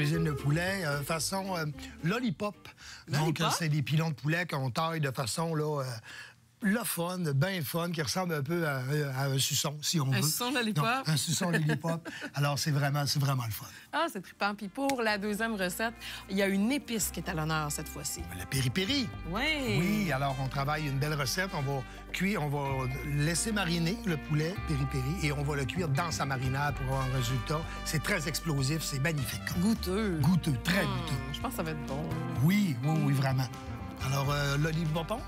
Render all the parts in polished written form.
cuisine le poulet façon lollipop. Donc, c'est des pilons de poulet qu'on taille de façon là, le fun, bien fun, qui ressemble un peu à un suçon, si on veut. Un suçon lollipop? Donc, un suçon lollipop. Alors, c'est vraiment le fun. Ah, c'est trippant. Puis pour la deuxième recette, il y a une épice qui est à l'honneur cette fois-ci. Le piri-piri. Oui. Oui, alors on travaille une belle recette. On va laisser mariner le poulet piri-piri et on va le cuire dans sa marinade pour avoir un résultat. C'est très explosif, c'est magnifique. Goûteux. Goûteux, très goûteux. Je pense que ça va être bon. Oui, vraiment. Alors, lollipopon?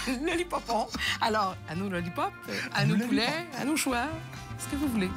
Lollipopon. Alors, à nous lollipop, à nous poulet, à nous choix, ce que vous voulez.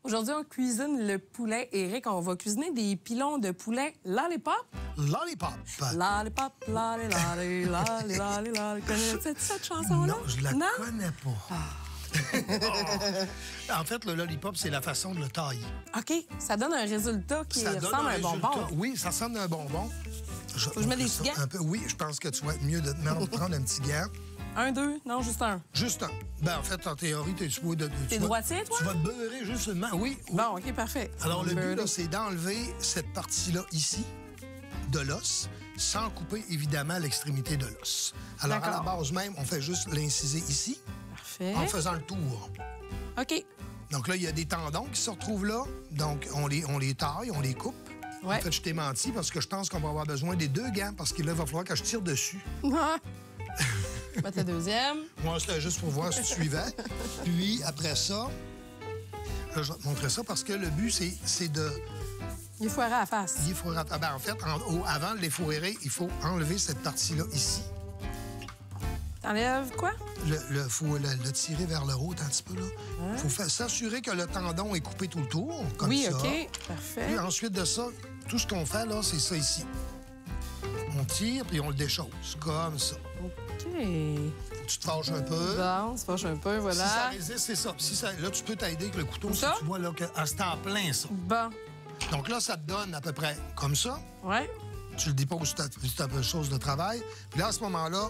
Aujourd'hui, on cuisine le poulet. Éric, on va cuisiner des pilons de poulet lollipop. Lollipop. Lollipop, lolly, lolly, lolly, lolly. Connais-tu cette chanson-là? Non, je la connais pas. En fait, le lollipop, c'est la façon de le tailler. OK. Ça donne un résultat qui ressemble à un bonbon. Oui, ça ressemble à un bonbon. Faut que je mette des petits gants? Oui, je pense que tu vas être mieux de prendre un petit gant. Un, deux? Non, juste un. Juste un. Ben, en fait, en théorie, tu T'es droitier, toi? Tu vas te beurrer justement, oui. Bon, OK, parfait. Alors, le but, là, c'est d'enlever cette partie-là ici, de l'os, sans couper, évidemment, l'extrémité de l'os. Alors, à la base même, on fait juste l'inciser ici, parfait, en faisant le tour. OK. Donc là, il y a des tendons qui se retrouvent là. Donc, on les taille, on les coupe. Ouais. En fait, je t'ai menti parce que je pense qu'on va avoir besoin des deux gants parce que là, il va falloir que je tire dessus. Mettre la deuxième. Moi, c'était juste pour voir si tu suivais. Puis, après ça, là, je vais te montrer ça parce que le but, c'est de... Il est foiré à la face. Il est foiré à... Ben, en fait, avant de les fourrer, il faut enlever cette partie-là ici. T'enlèves quoi? Faut le tirer vers le haut un petit peu, là. Il faut s'assurer que le tendon est coupé tout le tour, comme ça. Oui, OK. Parfait. Puis ensuite de ça, tout ce qu'on fait, là, c'est ça ici. On tire, puis on le déchausse, comme ça. OK. Tu te fâches un peu. Bon, se fâche un peu, voilà. Si ça résiste, c'est ça. Si ça... Là, tu peux t'aider avec le couteau, si tu vois là, que c'est en plein, ça. Bon. Donc là, ça te donne à peu près comme ça. Ouais. Tu le déposes sur ta chose de travail. Puis là, à ce moment-là,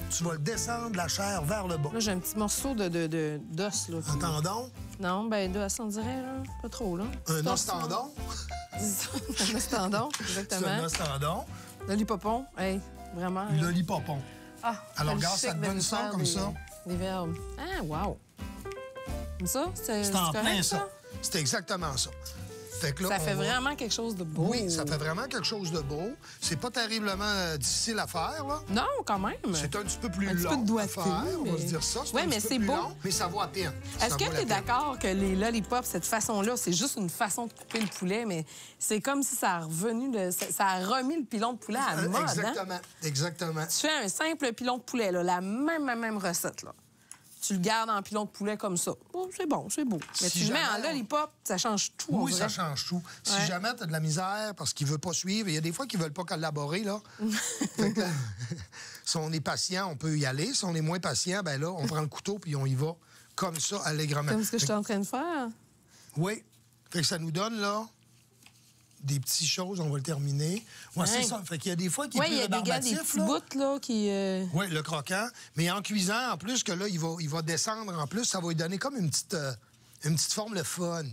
tu vas le descendre la chair vers le bas. Là, j'ai un petit morceau d'os, là. Un tendon? Non, ben d'os, on dirait, là. Pas trop, là. Un os tendon? Un os tendon, exactement. C'est un os tendon. Lollipopon, hey, vraiment. Lollipopon. Ah, alors, regarde, ça te donne ça comme ça. Des verbes. Ah, wow. Comme ça? C'est en plein ça. C'est exactement ça. Fait que là, ça fait vraiment quelque chose de beau. Oui, ça fait vraiment quelque chose de beau. C'est pas terriblement difficile à faire, là. Non, quand même. C'est un petit peu plus long petit peu de à faire, on va se dire ça. Oui, mais c'est beau. Long, mais ça vaut à peine. Est-ce que tu es d'accord que les lollipops, cette façon-là, c'est juste une façon de couper le poulet, mais c'est comme si ça a remis le pilon de poulet à la mode, exactement, exactement. Tu fais un simple pilon de poulet, là, la même recette, là. Tu le gardes en pilon de poulet comme ça. Oh, c'est bon, c'est beau. Mais si tu le mets en lollipop, ça change tout. Oui, ça change tout. Si jamais tu as de la misère parce qu'il ne veut pas suivre, il y a des fois qu'ils ne veulent pas collaborer, là. Fait que, si on est patient, on peut y aller. Si on est moins patient, ben là, on prend le couteau puis on y va comme ça, allègrement. Comme ce que je suis en train de faire. Oui. Fait que ça nous donne, là, des petites choses, on va le terminer. Ouais, c'est ça. Fait qu'il y a des fois qui est plus rébarbatif. Des petits bouts, là, qui... Oui, le croquant. Mais en cuisant, en plus, que là, il va descendre en plus, ça va lui donner comme une petite forme le fun.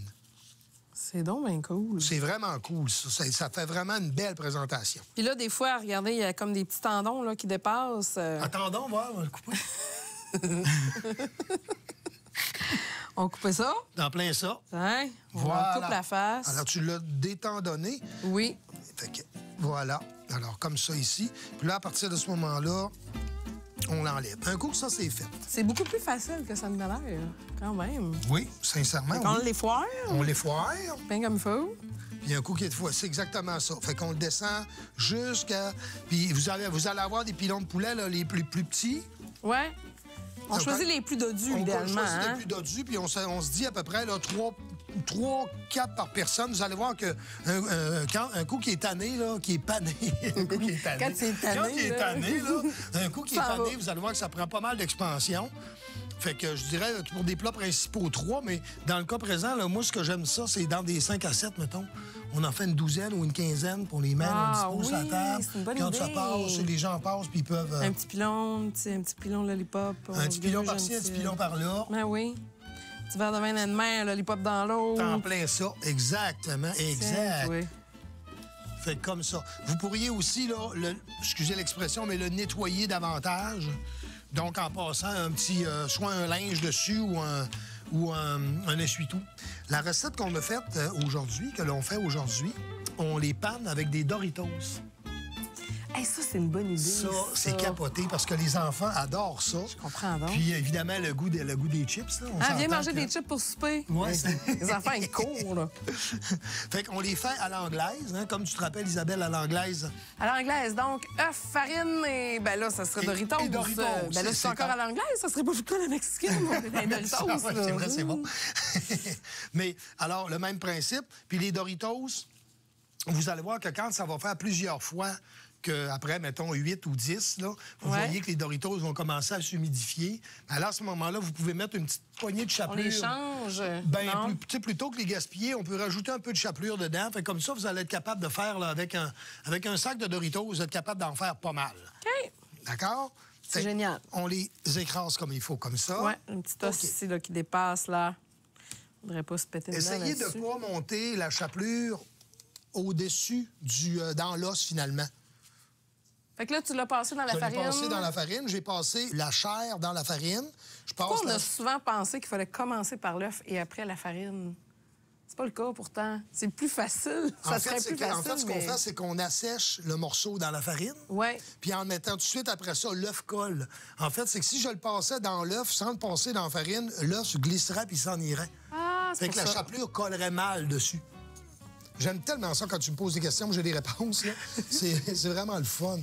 C'est donc bien cool. C'est vraiment cool, ça. Ça fait vraiment une belle présentation. Puis là, des fois, regardez, il y a comme des petits tendons là, qui dépassent. Attendons, on va le couper. On coupe ça? Dans plein ça. Hein? On coupe la face. Alors, tu l'as détendonné. Oui. Fait que, voilà. Alors, comme ça ici. Puis là, à partir de ce moment-là, on l'enlève. Un coup, ça, c'est fait. C'est beaucoup plus facile que ça ne m'a l'air, quand même. Oui, sincèrement. On les foire. On les foire. Bien comme il faut. Puis un coup qui est de fois, c'est exactement ça. Fait qu'on le descend jusqu'à... Puis vous allez avoir des pilons de poulet, là, les plus petits. Ouais. On choisit les plus dodus, idéalement. On choisit les plus dodus, puis on se dit à peu près là, 3, 4 par personne. Vous allez voir que un coup qui est tanné, là, qui est pané. Un coup qui est tanné. Quand c'est tanné, Quand il est là. tanné, là, un coup qui est Ça va. pané, vous allez voir que ça prend pas mal d'expansion. Fait que je dirais pour des plats principaux 3, mais dans le cas présent, là, moi, ce que j'aime ça, c'est dans des 5 à 7, mettons. On en fait une douzaine ou une quinzaine pour les mettre un petit peu sur la table. c'est une bonne Quand idée. ça passe, les gens passent, puis ils peuvent... Un petit pilon, un petit pilon lollipop. un petit pilon par-ci, un petit pilon par-là. Ben oui. Un petit verre de vin de main, un lollipop dans l'eau. En plein ça, exactement, exact. Oui. Fait que comme ça. Vous pourriez aussi, là, excusez l'expression, mais le nettoyer davantage. Donc, en passant un petit, soit un linge dessus ou un essuie-tout. La recette qu'on a faite aujourd'hui, que l'on fait aujourd'hui, on les panne avec des Doritos. Hey, ça, c'est une bonne idée. Ça, c'est capoté parce que les enfants adorent ça. Je comprends donc. Puis, évidemment, le goût des chips. Là, on Ah, viens s'entend manger que- des chips pour souper. Ouais, Les enfants, ils courent, là. Fait qu'on les fait à l'anglaise, hein, comme tu te rappelles, Isabelle, à l'anglaise. À l'anglaise, donc, œufs, farine et... Ben là, ça serait Et- Doritos. et Doritos, Ben là, c'est c'est encore comme- à l'anglaise, ça serait pas plutôt à la mexicaine, moi, les Doritos, Ah ouais, là. c'est vrai, c'est bon. Mais alors, le même principe. Puis les Doritos, vous allez voir que quand ça va faire plusieurs fois qu'après, mettons, 8 ou 10, là, vous Ouais. voyez que les Doritos vont commencer à s'humidifier. Alors, à ce moment-là, vous pouvez mettre une petite poignée de On chapelure. les change. Ben, non? plutôt que les gaspiller, on peut rajouter un peu de chapelure dedans. Fait comme ça, vous allez être capable de faire, là, avec un sac de Doritos, vous êtes capable d'en faire pas mal. OK. D'accord? C'est Fait que génial. On les écrase comme il faut, comme ça. Ouais, une petite os OK. ici là, qui dépasse, là. Faudrait pas se péter dedans Essayez de là-dessus. ne pas monter la chapelure au-dessus dans l'os, finalement. Fait que là, tu l'as passé dans la Je l'ai farine. passé dans la farine. J'ai passé la chair dans la farine. Je passe Pourquoi on la... a souvent pensé qu'il fallait commencer par l'œuf et après la farine? C'est pas le cas, pourtant. C'est plus facile. Ça serait plus facile, En fait, ce qu'on mais... fait, c'est qu'on assèche le morceau dans la farine. Ouais. Puis en mettant tout de suite après ça, l'œuf colle. En fait, c'est que si je le passais dans l'œuf sans le passer dans la farine, l'œuf glisserait puis s'en irait. Ah, c'est Fait que pour la ça. chapelure collerait mal dessus. J'aime tellement ça quand tu me poses des questions, j'ai des réponses. Là. C'est vraiment le fun.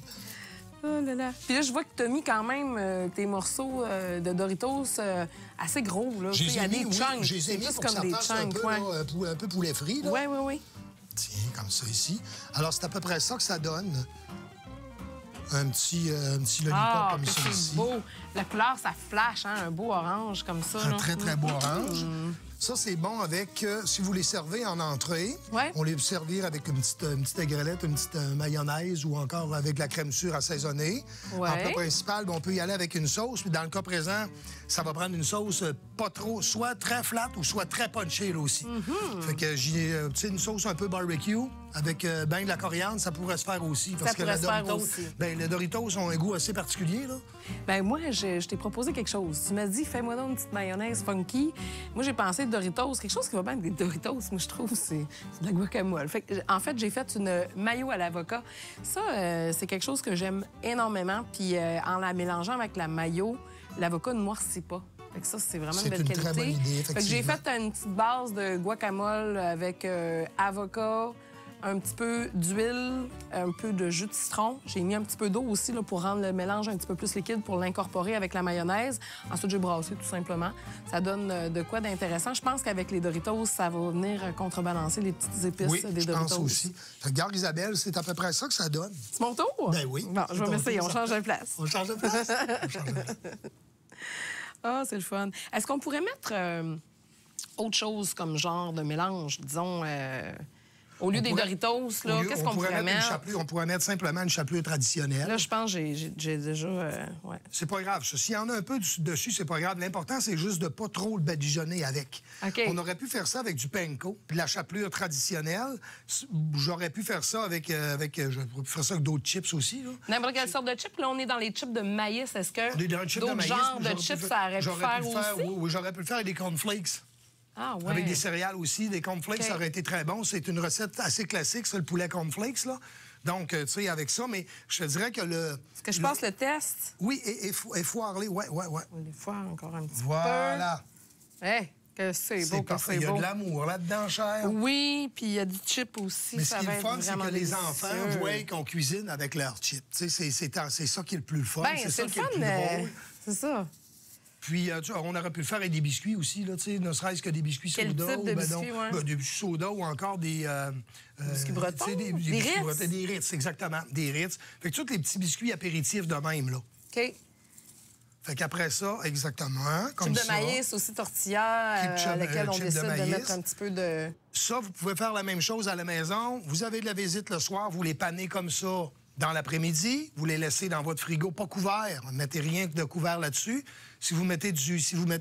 Oh là là. Puis là, je vois que tu as mis quand même tes morceaux de Doritos assez gros. Là. Tu sais, il y a des chunks. Je les ai C'est mis plus pour que comme ça des fasse un chunks. peu, Ouais. là, un peu poulet frit. Là. Oui, oui, oui. Tiens, comme ça ici. Alors, c'est à peu près ça que ça donne. Un petit lollipop Ah, comme que ça c'est ici. beau. La couleur, ça flash, hein? Un beau orange comme ça. Un là. très, très beau orange. Ça, c'est bon avec, si vous les servez en entrée, Ouais. on les peut servir avec une petite aigrelette, une petite mayonnaise ou encore avec de la crème sûre assaisonnée. Ouais. En plat principal, ben, on peut y aller avec une sauce. Puis dans le cas présent, ça va prendre une sauce pas trop, soit très flat ou soit très punchée là aussi. Mm-hmm. Fait que j'ai, tu sais, une sauce un peu barbecue avec ben de la coriandre, ça pourrait se faire aussi. Parce que pourrait le se faire Doritos, aussi. ben, les Doritos ont un goût assez particulier, là. Ben moi, je t'ai proposé quelque chose. Tu m'as dit, fais-moi donc une petite mayonnaise funky. Moi, j'ai pensé Doritos, quelque chose qui va bien avec des Doritos. Moi, je trouve c'est de la guacamole. Fait que, en fait, j'ai fait une mayo à l'avocat. Ça, c'est quelque chose que j'aime énormément. Puis en la mélangeant avec la mayo, l'avocat ne noircit pas. Fait que ça, c'est vraiment C'est une belle une qualité. très bonne idée, Fait que j'ai effectivement. fait une petite base de guacamole avec avocat, un petit peu d'huile, un peu de jus de citron. J'ai mis un petit peu d'eau aussi là, pour rendre le mélange un petit peu plus liquide pour l'incorporer avec la mayonnaise. Ensuite, j'ai brassé tout simplement. Ça donne de quoi d'intéressant. Je pense qu'avec les Doritos, ça va venir contrebalancer les petites épices Oui, des je Doritos. pense aussi. Fait que, regarde, Isabelle, c'est à peu près ça que ça donne. C'est mon tour? Ben oui. Bon, je C'est vais ton m'essayer. tour, On ça. change de place. On change de place. On change de place. Ah, c'est le fun. Est-ce qu'on pourrait mettre autre chose comme genre de mélange, disons, au lieu des Doritos, là, Au lieu- qu'est-ce on qu'on pourrait pourrait mettre une mettre? chapelure- On pourrait mettre simplement une chapelure traditionnelle. Là, je pense que j'ai déjà... ouais. C'est pas grave. ça. S'il y en a un peu dessus, c'est pas grave. L'important, c'est juste de pas trop le badigeonner avec. OK. On aurait pu faire ça avec du panko, puis de la chapelure traditionnelle. J'aurais pu faire ça avec j'aurais pu faire ça avec d'autres chips aussi. Là. N'importe quelle sorte de chips. Là, on est dans les chips de maïs. Est-ce que On est dans un chip de d'autres maïs, genres mais de chips, ça aurait pu faire aussi? Oui, j'aurais pu le faire avec des cornflakes. Ah, ouais. Avec des céréales aussi, des cornflakes, OK. ça aurait été très bon. C'est une recette assez classique, ça, le poulet cornflakes, là. Donc, tu sais, avec ça, mais je te dirais que le... Est-ce que je passe le test? Oui, et foiré, ouais. On les foire encore un petit Voilà. peu. Hey, que c'est beau, C'est que parfait. c'est Il y a beau. de l'amour là-dedans, cher. Oui, puis il y a du chip aussi. Mais ce ça qui est va le être fun, c'est vraiment que les délicieux. enfants voient qu'on cuisine avec leurs chips. Tu sais, c'est ça qui est le plus fun. Ben, c'est c'est ça le qui fun. est le plus drôle. C'est ça. Puis, on aurait pu le faire avec des biscuits aussi, là, tu sais, ne serait-ce que des biscuits Quel soda. type de biscuits, ouais? Des biscuits soda ou encore des... biscuits bretons? Des Des biscuits Ritz? bretons, des Ritz, exactement. Des Ritz. Fait que tous les petits biscuits apéritifs de même, là. OK. Fait qu'après ça, exactement, comme Chips de ça. maïs aussi, tortilla, à laquelle on chips décide de maïs. mettre un petit peu de... Ça, vous pouvez faire la même chose à la maison. Vous avez de la visite le soir, vous les panez comme ça dans l'après-midi. Vous les laissez dans votre frigo, pas couvert. Ne mettez rien de couvert là-dessus. Si vous mettez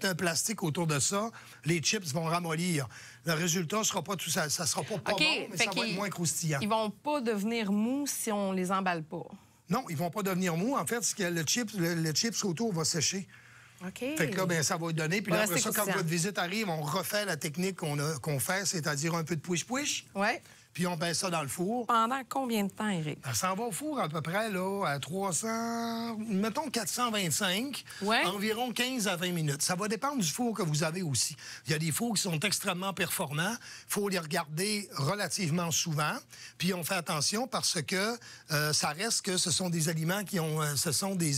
un plastique autour de ça, les chips vont ramollir. Le résultat sera pas tout ça. Ça sera pas bon, mais ça va être moins croustillant. Ils vont pas devenir mous si on les emballe pas. Non, ils vont pas devenir mous. En fait, le chips autour va sécher. OK. Fait que là, bien, ça va être donné. Puis là, après ça, quand croustillant. votre visite arrive, on refait la technique qu'on fait, c'est-à-dire un peu de push-push. Ouais. Puis on met ça dans le four. Pendant combien de temps, Éric? Ça s'en va au four à peu près là, à 300, mettons 425, Ouais. environ 15 à 20 minutes. Ça va dépendre du four que vous avez aussi. Il y a des fours qui sont extrêmement performants. Il faut les regarder relativement souvent. Puis on fait attention parce que ça reste que ce sont des aliments qui ont... ce sont des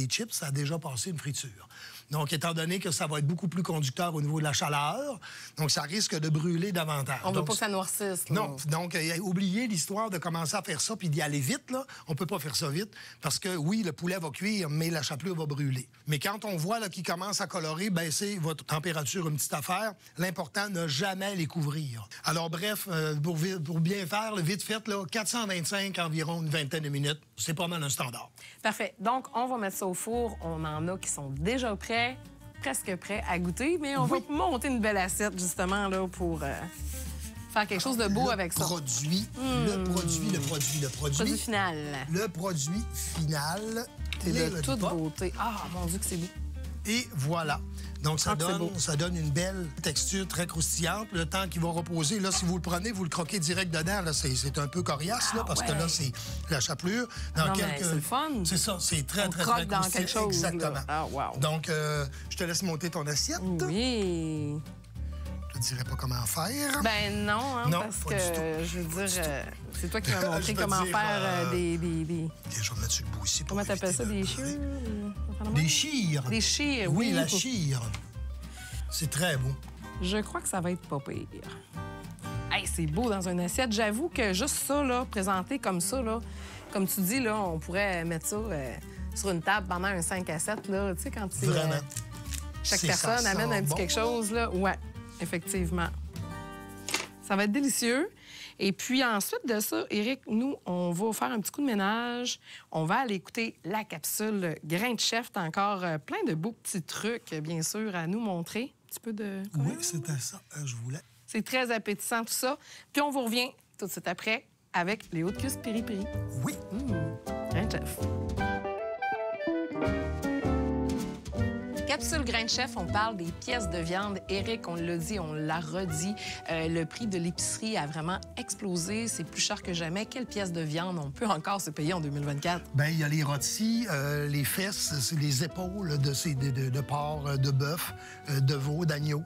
chips, ça a déjà passé une friture. Donc, étant donné que ça va être beaucoup plus conducteur au niveau de la chaleur, donc ça risque de brûler davantage. On ne veut pas que ça noircisse. Là. Non. Donc, oubliez l'histoire de commencer à faire ça puis d'y aller vite, là. On peut pas faire ça vite parce que, oui, le poulet va cuire, mais la chapelure va brûler. Mais quand on voit là, qu'il commence à colorer, baissez votre température une petite affaire. L'important, ne jamais les couvrir. Alors, bref, pour bien faire, vite fait, là, 425 environ une vingtaine de minutes. C'est pas mal un standard. Parfait. Donc, on va mettre ça au four. On en a qui sont déjà prêts, presque prêts à goûter, mais on va monter une belle assiette, justement, là, pour faire quelque chose de beau avec ça. Le produit final. Le produit final. C'est de toute beauté. Ah, mon Dieu, que c'est beau. Et voilà. Donc, ça donne une belle texture très croustillante. Le temps qu'il va reposer, là, si vous le prenez, vous le croquez direct dedans. Là, c'est un peu coriace, là, parce que là, c'est la chapelure. C'est le fun. C'est ça, c'est très, très, croque très dans croustillant. quelque chose. Exactement. Là. Ah, wow. Donc, je te laisse monter ton assiette. Oui. Je te dirai pas comment faire. Ben non, hein, Non, parce pas du que, tout. je veux dire, c'est toi qui m'as montré Je vais comment dire, faire des... Tiens, je vais mettre sur le bout ici. Comment t'appelles ça, des chires? Des chires. Des chires, oui. La chire. C'est très beau. Je crois que ça va être pas pire. Hey, c'est beau dans une assiette. J'avoue que juste ça, là, présenté comme ça, là, comme tu dis, là, on pourrait mettre ça sur une table pendant un 5 à 7, là, tu sais, quand c'est... Vraiment. Chaque personne amène un petit quelque chose, là. Ouais, effectivement. Ça va être délicieux. Et puis ensuite de ça, Éric, nous, on va faire un petit coup de ménage. On va aller écouter la capsule Grain de chef. T'as encore plein de beaux petits trucs, bien sûr, à nous montrer. Un petit peu de... Oui, c'était ça. Je voulais. C'est très appétissant, tout ça. Puis on vous revient tout de suite après avec les hautes cuisses piri-piri. Oui. Grain de chef. Capsule Grain de chef, on parle des pièces de viande. Éric, on l'a dit, on l'a redit, le prix de l'épicerie a vraiment explosé. C'est plus cher que jamais. Quelle pièce de viande on peut encore se payer en 2024? Bien, il y a les rôtis, les fesses, c'est les épaules de porc, de bœuf, de veau, d'agneau.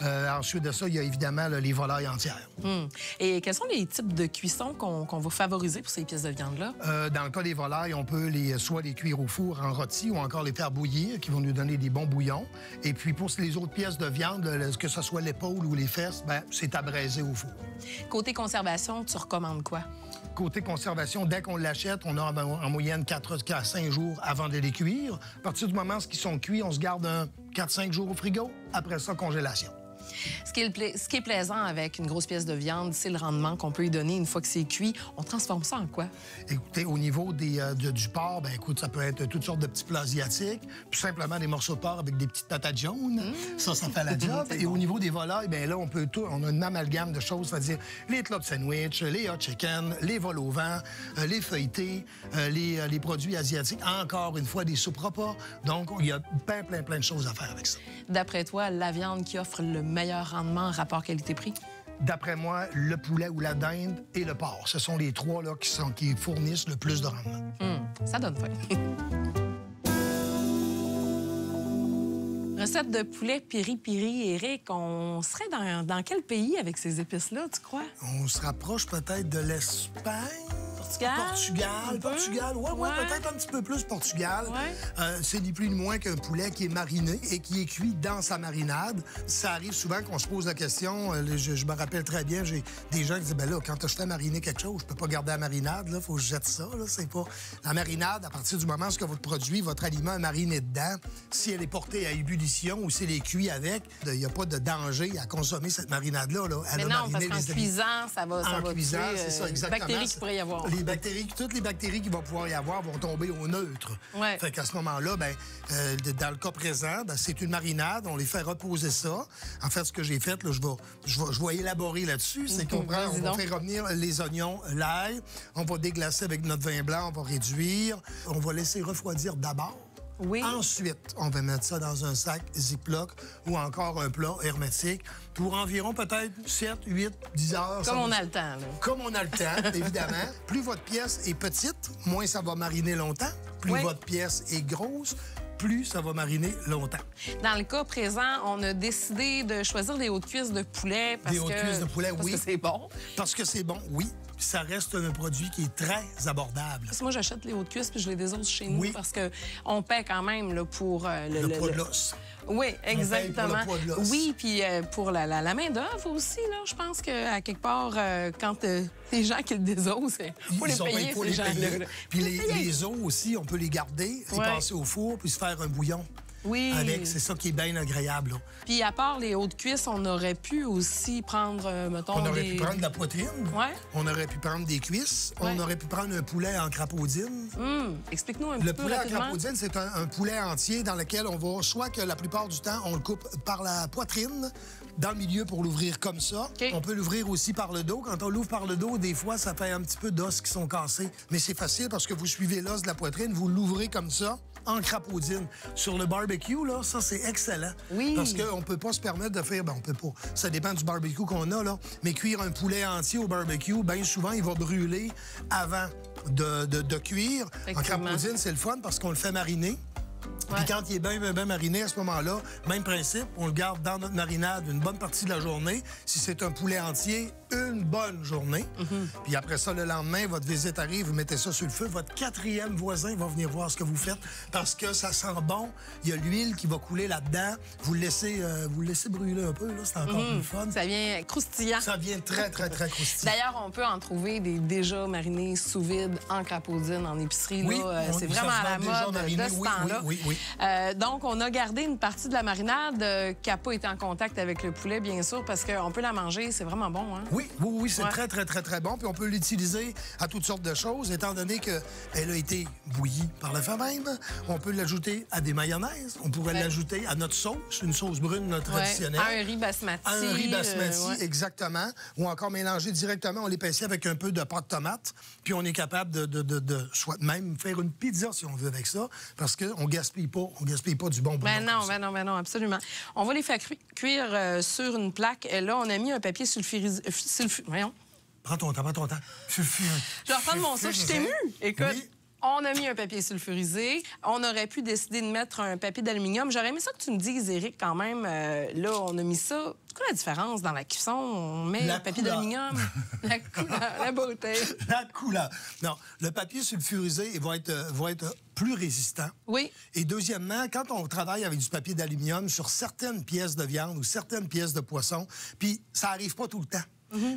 Ensuite de ça, il y a évidemment là, les volailles entières. Et quels sont les types de cuisson qu'on va favoriser pour ces pièces de viande-là? Dans le cas des volailles, on peut soit les cuire au four en rôti ou encore les faire bouillir, qui vont nous donner des bons bouillons. Et puis pour les autres pièces de viande, que ce soit l'épaule ou les fesses, bien, c'est à braiser au four. Côté conservation, tu recommandes quoi? Côté conservation, dès qu'on l'achète, on a en moyenne 4 à 5 jours avant de les cuire. À partir du moment où ils sont cuits, on se garde 4-5 jours au frigo. Après ça, congélation. Ce qui est plaisant avec une grosse pièce de viande, c'est le rendement qu'on peut y donner une fois que c'est cuit. On transforme ça en quoi? Écoutez, au niveau du porc, ben écoute, ça peut être toutes sortes de petits plats asiatiques, puis simplement des morceaux de porc avec des petites patates jaunes. Ça fait la job. Et au niveau des volailles, ben là, on a une amalgame de choses, c'est-à-dire les club sandwich, les hot chicken, les vols au vent, les feuilletés, les produits asiatiques, encore une fois, des soupes repas. Donc, il y a plein de choses à faire avec ça. D'après toi, la viande qui offre le meilleur rendement rapport qualité-prix? D'après moi, le poulet ou la dinde et le porc. Ce sont les trois là, qui fournissent le plus de rendement. Ça donne faim. Recette de poulet piri-piri, Éric. On serait dans quel pays avec ces épices-là, tu crois? On se rapproche peut-être de l'Espagne. Portugal, ouais, peut-être un petit peu plus Portugal. Ouais. C'est ni plus ni moins qu'un poulet qui est mariné et qui est cuit dans sa marinade. Ça arrive souvent qu'on se pose la question, je me rappelle très bien, j'ai des gens qui disent, ben là, quand je fais mariner quelque chose, je peux pas garder la marinade, là, faut que je jette ça, là, c'est pas... La marinade, à partir du moment où votre produit, votre aliment est mariné dedans, si elle est portée à ébullition ou si elle est cuite avec, il n'y a pas de danger à consommer cette marinade-là. Là. Mais non, parce qu'en cuisant, ça va cuisant, tuer c'est ça, exactement. les bactéries qu'il pourrait y avoir. Toutes les bactéries qu'il va pouvoir y avoir vont tomber au neutre. Ouais. Fait qu'à ce moment-là, dans le cas présent, c'est une marinade, on les fait reposer ça. En fait, ce que j'ai fait, là, je vais élaborer là-dessus, c'est qu'on va faire revenir les oignons, l'ail, on va déglacer avec notre vin blanc, on va réduire, on va laisser refroidir d'abord. Oui. Ensuite, on va mettre ça dans un sac Ziploc ou encore un plat hermétique pour environ peut-être 7, 8, 10 heures. Comme on a le temps, là. Comme on a le temps, évidemment. Plus votre pièce est petite, moins ça va mariner longtemps. Plus votre pièce est grosse, plus ça va mariner longtemps. Dans le cas présent, on a décidé de choisir des hautes cuisses de poulet parce des hautes cuisses de poulet, parce que c'est bon. Parce que c'est bon, oui. Ça reste un produit qui est très abordable. Parce que moi, j'achète les hautes cuisses puis je les désosse chez nous parce qu'on paie quand même là, pour le poids de l'os. Oui, exactement. Pour le poids de l'os. Oui, puis pour la main-d'œuvre aussi, là, je pense qu'à quelque part, quand les gens qui le désossent, il faut les payer, ces gens-là. Puis les os aussi, on peut les garder, les passer au four puis se faire un bouillon. Oui. C'est ça qui est bien agréable. Là. Puis à part les hautes cuisses, on aurait pu aussi prendre, mettons, on aurait pu prendre de la poitrine. Ouais. On aurait pu prendre des cuisses. Ouais. On aurait pu prendre un poulet en crapaudine. Explique-nous un petit peu Le poulet rapidement. en crapaudine, c'est un poulet entier dans lequel on va, soit que la plupart du temps, on le coupe par la poitrine, dans le milieu pour l'ouvrir comme ça. Okay. On peut l'ouvrir aussi par le dos. Quand on l'ouvre par le dos, des fois, ça fait un petit peu d'os qui sont cassés. Mais c'est facile parce que vous suivez l'os de la poitrine, vous l'ouvrez comme ça, en crapaudine. Sur le barbecue, là, ça, c'est excellent. Oui. Parce qu'on peut pas se permettre de faire... on peut pas. Ça dépend du barbecue qu'on a, là. Mais cuire un poulet entier au barbecue, bien souvent, il va brûler avant de cuire. En crapaudine, c'est le fun parce qu'on le fait mariner. Puis quand il est bien mariné, à ce moment-là, même principe, on le garde dans notre marinade une bonne partie de la journée. Si c'est un poulet entier, une bonne journée. Puis après ça, le lendemain, votre visite arrive, vous mettez ça sur le feu. Votre 4e voisin va venir voir ce que vous faites parce que ça sent bon. Il y a l'huile qui va couler là-dedans. Vous le laissez brûler un peu, là. C'est encore plus fun. Ça vient croustillant. Ça vient très, très, très croustillant. D'ailleurs, on peut en trouver des déjà marinés sous vide en crapaudine, en épicerie. Oui, c'est vraiment à la mode de ce temps-là. Oui. Donc, on a gardé une partie de la marinade qui n'a pas été en contact avec le poulet, bien sûr, parce qu'on peut la manger. C'est vraiment bon, hein? Oui, c'est très, très, très, très bon. Puis on peut l'utiliser à toutes sortes de choses, étant donné qu'elle a été bouillie par la femme même. On peut l'ajouter à des mayonnaises. On pourrait l'ajouter à notre sauce, une sauce brune traditionnelle. À un riz basmati. À un riz basmati, exactement. Ou encore mélanger directement, on l'épaissit avec un peu de pâte de tomate. Puis on est capable de soit même faire une pizza, si on veut, avec ça, parce qu'on ne gaspille pas du bon boulot. Ben non, absolument. On va les faire cuire sur une plaque. Et là, on a mis un papier sulfurisé. Voyons. Prends ton temps. Je vais reprendre mon souffle. Je t'ai émue. Écoute. Oui. On a mis un papier sulfurisé. On aurait pu décider de mettre un papier d'aluminium. J'aurais aimé ça que tu me dises, Éric, quand même. Là, on a mis ça. C'est quoi la différence dans la cuisson? On met le papier d'aluminium, la couleur, la beauté. La couleur. Non, le papier sulfurisé va être plus résistant. Oui. Et deuxièmement, quand on travaille avec du papier d'aluminium sur certaines pièces de viande ou certaines pièces de poisson, puis ça arrive pas tout le temps,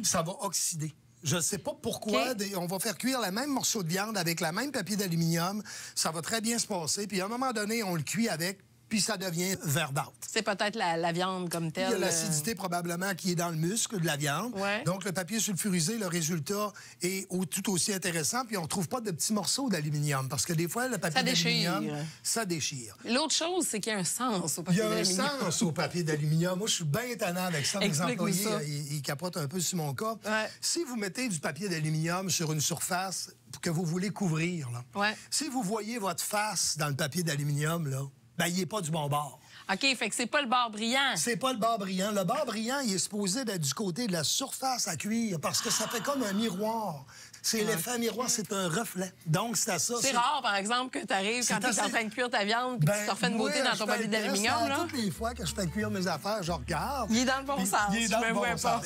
ça va oxyder. Je ne sais pas pourquoi. On va faire cuire le même morceau de viande avec le même papier d'aluminium. Ça va très bien se passer. Puis à un moment donné, on le cuit avec, puis ça devient verdâtre. C'est peut-être la viande comme telle. Il y a l'acidité probablement qui est dans le muscle de la viande. Ouais. Donc le papier sulfurisé, le résultat est tout aussi intéressant. Puis on ne trouve pas de petits morceaux d'aluminium. Parce que des fois, le papier d'aluminium, ça déchire. L'autre chose, c'est qu'il y a un sens au papier d'aluminium. Il y a un sens au papier d'aluminium. Moi, je suis bien étonnant avec ça. Mes employés, ils capotent un peu sur mon cas. Ouais. Si vous mettez du papier d'aluminium sur une surface que vous voulez couvrir, là, si vous voyez votre face dans le papier d'aluminium, là, ben, il n'est pas du bon bord. OK, fait que c'est pas le bord brillant. C'est pas le bord brillant. Le bord brillant, il est supposé d'être du côté de la surface à cuire parce que ça fait comme un miroir. C'est l'effet miroir, c'est un reflet. Donc, c'est à ça. C'est rare, par exemple, que tu arrives quand tu es en train de cuire ta viande et que tu te refais une beauté dans ton papier d'aluminium. Toutes les fois que je fais cuire mes affaires, je regarde. Il est dans le bon sens. Il est dans le bon sens.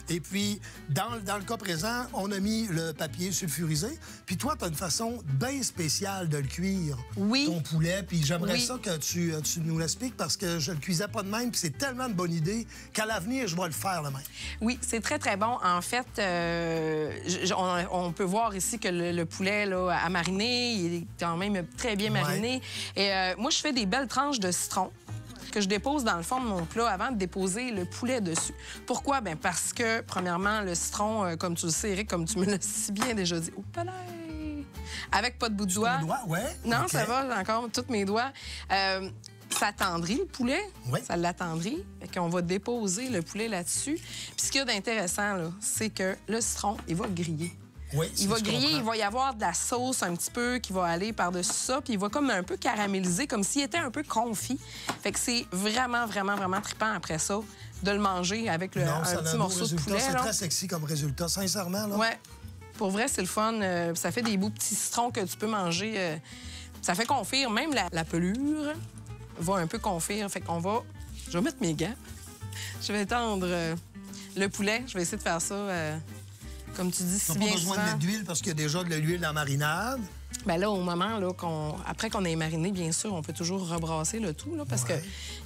Et puis, dans le cas présent, on a mis le papier sulfurisé. Puis toi, tu as une façon bien spéciale de le cuire, Oui. ton poulet. Puis j'aimerais Oui. ça que tu nous l'expliques parce que je le cuisais pas de même. Puis c'est tellement une bonne idée qu'à l'avenir, je vais le faire de même. Oui, c'est très, très bon. En fait, on peut voir ici que le poulet là, à mariner, il est quand même très bien mariné. Et moi, je fais des belles tranches de citron que je dépose dans le fond de mon plat avant de déposer le poulet dessus. Pourquoi? Bien, parce que, premièrement, le citron, comme tu le sais, Éric, comme tu me l'as si bien déjà dit, oh, palais! Avec pas de bout de doigt. Ouais. Non, OK. ça va, encore, tous mes doigts. Ça attendrit le poulet. Oui. Ça l'attendrit. Fait qu'on va déposer le poulet là-dessus. Puis ce qu'il y a d'intéressant, là, c'est que le citron, il va griller. Oui, Il va griller, il va y avoir de la sauce un petit peu qui va aller par-dessus ça, puis il va comme un peu caraméliser, comme s'il était un peu confit. Fait que c'est vraiment, vraiment, vraiment trippant après ça de le manger avec un petit morceau de poulet. C'est très sexy comme résultat, sincèrement. Là. Ouais. Pour vrai, c'est le fun. Ça fait des beaux petits citrons que tu peux manger. Ça fait confire. Même la pelure va un peu confire. Fait qu'on va... Je vais mettre mes gants. Je vais étendre le poulet. Je vais essayer de faire ça... Comme tu dis, si Tu bien n'as pas besoin souvent. de mettre d'huile parce qu'il y a déjà de l'huile dans la marinade. Bien là, au moment, là, après qu'on ait mariné, bien sûr, on peut toujours rebrasser le tout, là, parce que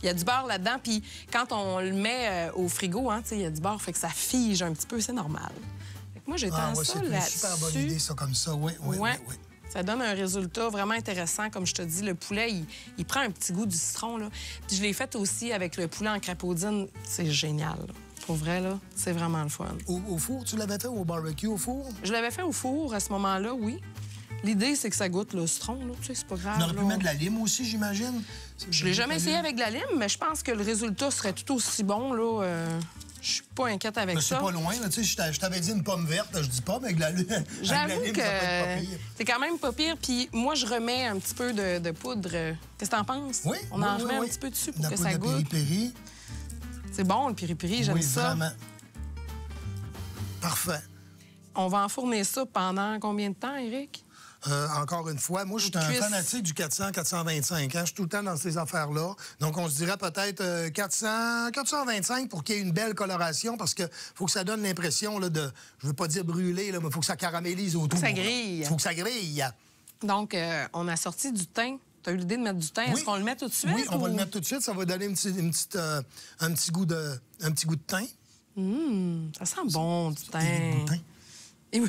il y a du beurre là-dedans. Puis quand on le met au frigo, hein, il y a du beurre, fait que ça fige un petit peu, c'est normal. Fait que moi, j'étends ça c'est une là-dessus. super bonne idée, ça, comme ça. Oui. Ça donne un résultat vraiment intéressant. Comme je te dis, le poulet, il prend un petit goût du citron, là. Puis je l'ai fait aussi avec le poulet en crapaudine. C'est génial, là. Pour vrai, là, c'est vraiment le fun. Au four, tu l'avais fait ou au barbecue au four? Je l'avais fait au four à ce moment-là, oui. L'idée, c'est que ça goûte le citron, là. Tu sais, c'est pas grave. On aurait pu mettre de la lime aussi, j'imagine. Je l'ai jamais essayé avec de la lime, mais je pense que le résultat serait tout aussi bon, là. Je suis pas inquiète avec ça. C'est pas loin, là. Tu sais, je t'avais dit une pomme verte, je dis pas, mais avec de la lime. J'avoue que ça peut être pas pire. c'est quand même pas pire. Puis moi, je remets un petit peu de poudre. Qu'est-ce que t'en penses? Oui. On en remet un petit peu dessus pour que ça goûte. Piri-piri. C'est bon, le piri-piri, j'aime ça. Vraiment. Parfait. On va enfourner ça pendant combien de temps, Éric? Encore une fois, moi, je suis un fanatique du 400-425. Hein? Je suis tout le temps dans ces affaires-là. Donc, on se dirait peut-être 400-425 pour qu'il y ait une belle coloration parce qu'il faut que ça donne l'impression là, de, je veux pas dire brûler, là, mais il faut que ça caramélise autour. Faut que ça grille. Il faut que ça grille. Donc, on a sorti du thym. Tu as eu l'idée de mettre du thym. Est-ce qu'on le met tout de suite? Oui, on va le mettre tout de suite. Ça va donner un petit goût de thym. Ça sent bon, du thym. Et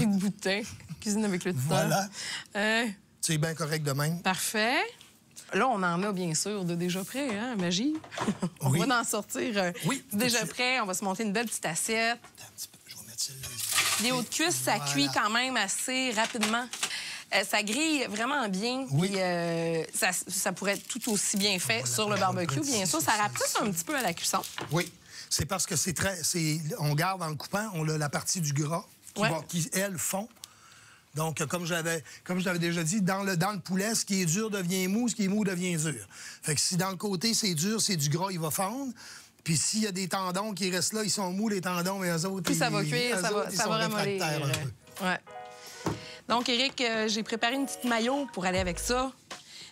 Et de boutin. Cuisine avec le thym. Voilà. Euh, C'est bien correct de même. Parfait. Là, on en a, bien sûr, de déjà prêt, hein, magie. On va en sortir déjà prêt. On va se monter une belle petite assiette. Attends un petit peu, je vais mettre celle-là. Les hauts de cuisse, ça cuit quand même assez rapidement. Ça grille vraiment bien. Oui. Puis, ça pourrait être tout aussi bien fait sur le barbecue, bien sûr. Ça rapetisse un petit peu à la cuisson. Oui. C'est parce que on garde dans le coupant, on a la partie du gras qui elle, fond. Donc, comme je l'avais déjà dit, dans le poulet, ce qui est dur devient mou, ce qui est mou devient dur. Fait que si dans le côté, c'est dur, c'est du gras, il va fondre. Puis s'il y a des tendons qui restent là, ils sont mous, les tendons, mais eux autres... Puis ça va cuire, ça va ramollir. Ouais. Donc, Éric, j'ai préparé une petite mayo pour aller avec ça.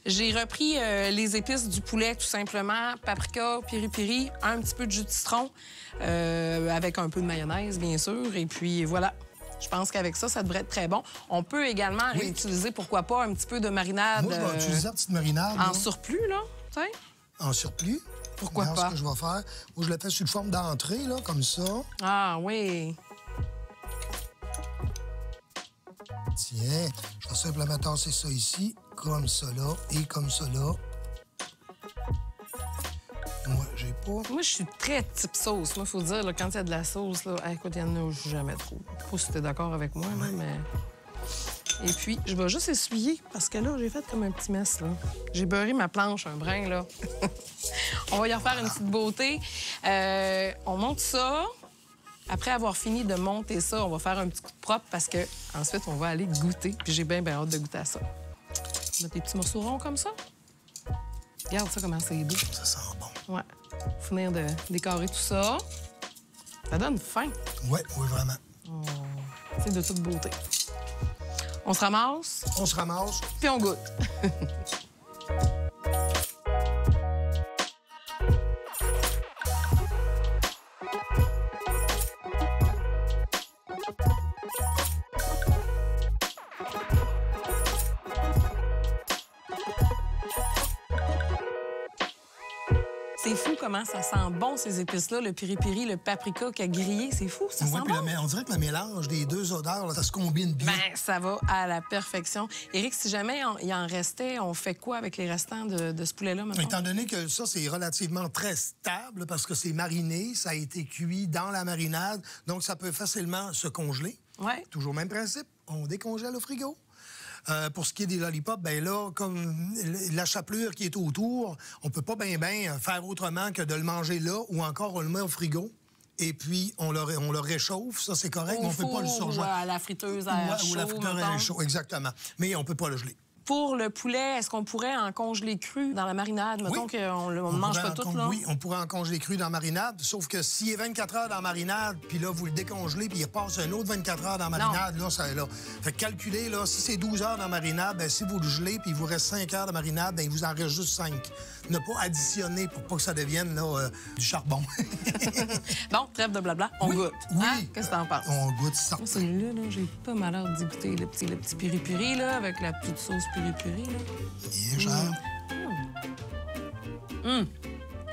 J'ai repris les épices du poulet, tout simplement. Paprika, piri-piri, un petit peu de jus de citron, avec un peu de mayonnaise, bien sûr. Et puis, voilà. Je pense qu'avec ça, ça devrait être très bon. On peut également réutiliser, pourquoi pas, un petit peu de marinade. Moi, je vais utiliser la petite marinade. En surplus, là, tu sais. En surplus? Pourquoi pas? Ce que je vais faire, moi, je le fais sous forme d'entrée, là, comme ça. Ah, oui. Tiens, je vais simplement tasser ça ici, comme ça là, et comme ça là. Moi, j'ai pas... Moi, je suis très type sauce. Moi, il faut dire, là, quand il y a de la sauce, là, écoute, il n'y en a jamais trop. Je sais pas si tu es d'accord avec moi, là, mais... Et puis, je vais juste essuyer, parce que là, j'ai fait comme un petit mess, là. J'ai beurré ma planche un brin, là. On va y refaire une petite beauté. On monte ça. Après avoir fini de monter ça, on va faire un petit coup de propre parce que ensuite on va aller goûter. Puis j'ai bien hâte de goûter à ça. On met des petits morceaux ronds comme ça. Regarde ça, comment c'est doux. Ça sent bon. Ouais. Finir de décorer tout ça. Ça donne faim. Oui, vraiment. C'est de toute beauté. On se ramasse. On se ramasse. Puis on goûte. C'est fou comment ça sent bon, ces épices-là, le piri-piri, le paprika qui a grillé. C'est fou, ça sent bon. On dirait que le mélange des deux odeurs, là, ça se combine bien. Ben, ça va à la perfection. Éric, si jamais il en restait, on fait quoi avec les restants de ce poulet-là, maintenant? Étant donné que ça, c'est relativement très stable parce que c'est mariné, ça a été cuit dans la marinade, donc ça peut facilement se congeler. Ouais. Toujours le même principe, on décongèle au frigo. Pour ce qui est des lollipops, ben là, comme la chapelure qui est autour, on peut pas bien faire autrement que de le manger là ou encore on le met au frigo. Et puis, on le réchauffe. Ça, c'est correct, mais on peut pas le surgeler. Ou à la friteuse à air chaud, ou la friteuse à air chaud, exactement. Mais on peut pas le geler. Pour le poulet, est-ce qu'on pourrait en congeler cru dans la marinade? Mettons qu'on ne mange pas tout, là. Oui, on pourrait en congeler cru dans la marinade, sauf que s'il est 24 heures dans la marinade, puis là, vous le décongelez, puis il repasse un autre 24 heures dans la marinade, là, ça est là. Fait que calculez, là, si c'est 12 heures dans la marinade, bien, si vous le gelez, puis il vous reste 5 heures de marinade, bien, il vous en reste juste 5. Ne pas additionner pour pas que ça devienne, là, du charbon. Bon, trêve de blabla, on goûte. Oui. Hein? Qu'est-ce que t'en penses? On goûte ça. Moi, celui-là, là, j'ai pas malheur d'y goûter le petit piri-piri, là, avec la petite sauce piri-piri, là. Bien cher.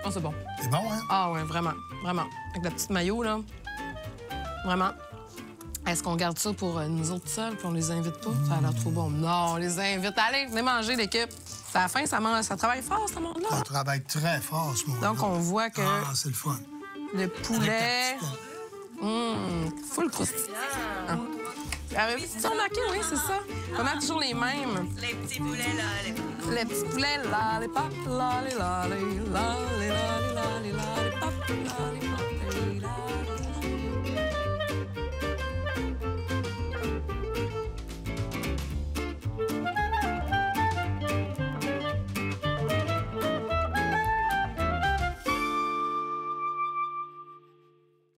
Oh, c'est bon. C'est bon, hein? Ah ouais, vraiment, vraiment. Avec la petite mayo, là. Vraiment. Est-ce qu'on garde ça pour nous autres seuls, puis on les invite pas? Ça a l'air trop bon. Non, on les invite. Allez, venez manger, l'équipe. C'est à la fin, ça travaille fort, ce monde-là. Ça travaille très fort, ce monde-là. Donc, on voit que Ah, c'est le fun. le poulet... full croustillant. Avez-vous remarqué, oui, c'est ça? On a toujours les mêmes. Les petits poulets là, Les petits poulets, là, les pop, là, les là, les là, les là, les là, les là, les